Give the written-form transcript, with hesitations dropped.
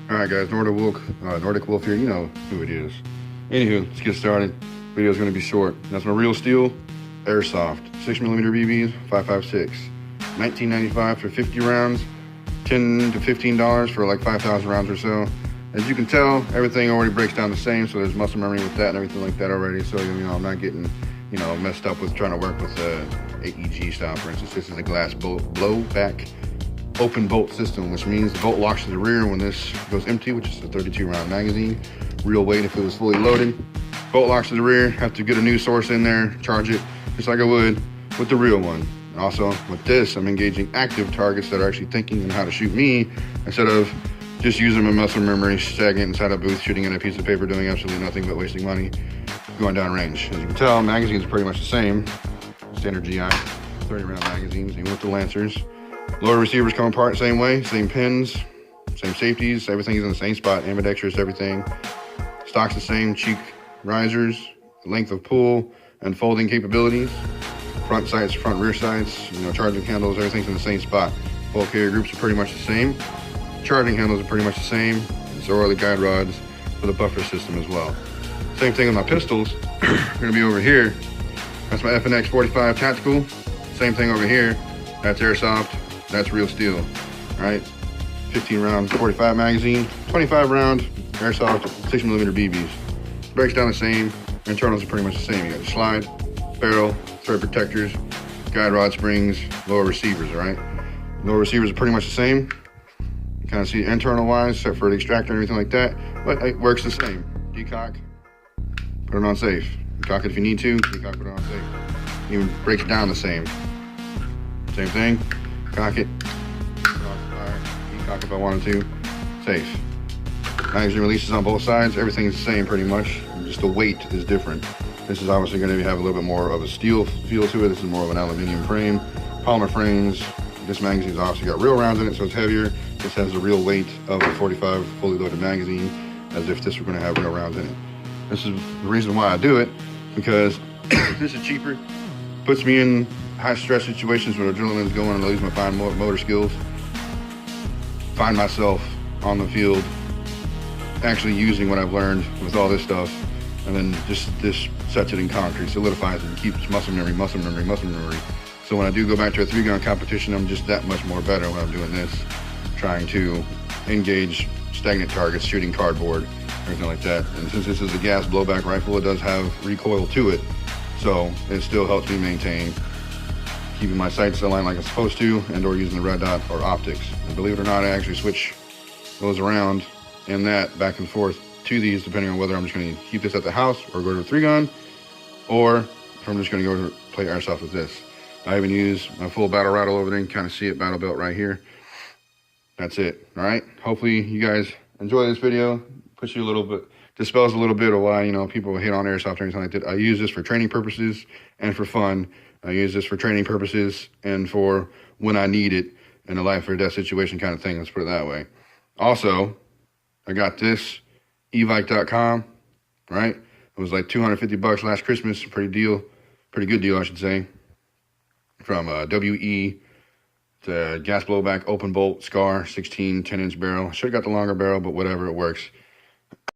Alright guys, Nordic Wolf here, you know who it is. Anywho, let's get started. Video's gonna be short. That's my real steel, airsoft, 6mm BBs, 5.56. $19.95 for 50 rounds, $10 to $15 for like 5,000 rounds or so. As you can tell, everything already breaks down the same, so there's muscle memory with that and everything like that already. So, you know, I'm not getting, you know, messed up with trying to work with the AEG style, for instance. This is a glass blowback open bolt system, which means the bolt locks to the rear when this goes empty, which is a 32 round magazine. Real weight if it was fully loaded. Bolt locks to the rear, have to get a new source in there, charge it, just like I would with the real one. And also with this, I'm engaging active targets that are actually thinking on how to shoot me instead of just using my muscle memory, stagnant inside a booth, shooting at a piece of paper, doing absolutely nothing but wasting money, going down range. As you can tell, magazines are pretty much the same. Standard GI, 30 round magazines, even with the Lancers. Lower receivers come apart same way, same pins, same safeties, everything's in the same spot, ambidextrous, everything. Stock's the same, cheek risers, length of pull, and folding capabilities. Front sights, front rear sights, you know, charging handles, everything's in the same spot. Bolt carrier groups are pretty much the same. Charging handles are pretty much the same, and so are the guide rods for the buffer system as well. Same thing with my pistols, gonna be over here. That's my FNX 45 Tactical. Same thing over here, that's airsoft. That's real steel, right? 15 round 45 magazine, 25 round airsoft 6mm BBs. Breaks down the same, internals are pretty much the same. You got the slide, barrel, thread protectors, guide rod springs, lower receivers, all right? Lower receivers are pretty much the same. You kind of see internal wise, except for the extractor and everything like that, but it works the same. Decock, put it on safe. Cock it if you need to, decock, put it on safe. Even breaks down the same. Same thing. Cock it, cock if I wanted to, safe. Magazine releases on both sides, everything's the same pretty much, just the weight is different. This is obviously going to have a little bit more of a steel feel to it. This is more of an aluminum frame, polymer frames. This magazine's obviously got real rounds in it, so it's heavier. This has the real weight of a 45 fully loaded magazine, as if this were going to have real rounds in it. This is the reason why I do it, because this is cheaper, puts me in high stress situations where adrenaline's going and I lose my fine motor skills. Find myself on the field actually using what I've learned with all this stuff, and then just this sets it in concrete, solidifies it, and keeps muscle memory. So when I do go back to a 3-gun competition, I'm just that much more better when I'm doing this, trying to engage stagnant targets, shooting cardboard, everything like that. And since this is a gas blowback rifle, it does have recoil to it, so it still helps me maintain keeping my sights aligned like it's supposed to, and or using the red dot or optics. And believe it or not, I actually switch those around and that back and forth to these, depending on whether I'm just going to keep this at the house or go to a 3-gun, or if I'm just going to go to play airsoft with this. I even use my full battle rattle over there. You can kind of see it, battle belt right here. That's it. All right. Hopefully you guys enjoy this video. Puts you a little bit, dispels a little bit of why, you know, people hate on airsoft or anything like that. I use this for training purposes and for fun. I use this for training purposes and for when I need it in a life or death situation kind of thing. Let's put it that way. Also, I got this, evike.com, right? It was like $250 last Christmas. Pretty good deal, I should say. From WE, the gas blowback, open bolt, Scar, 16, 10-inch barrel. Should have got the longer barrel, but whatever, it works.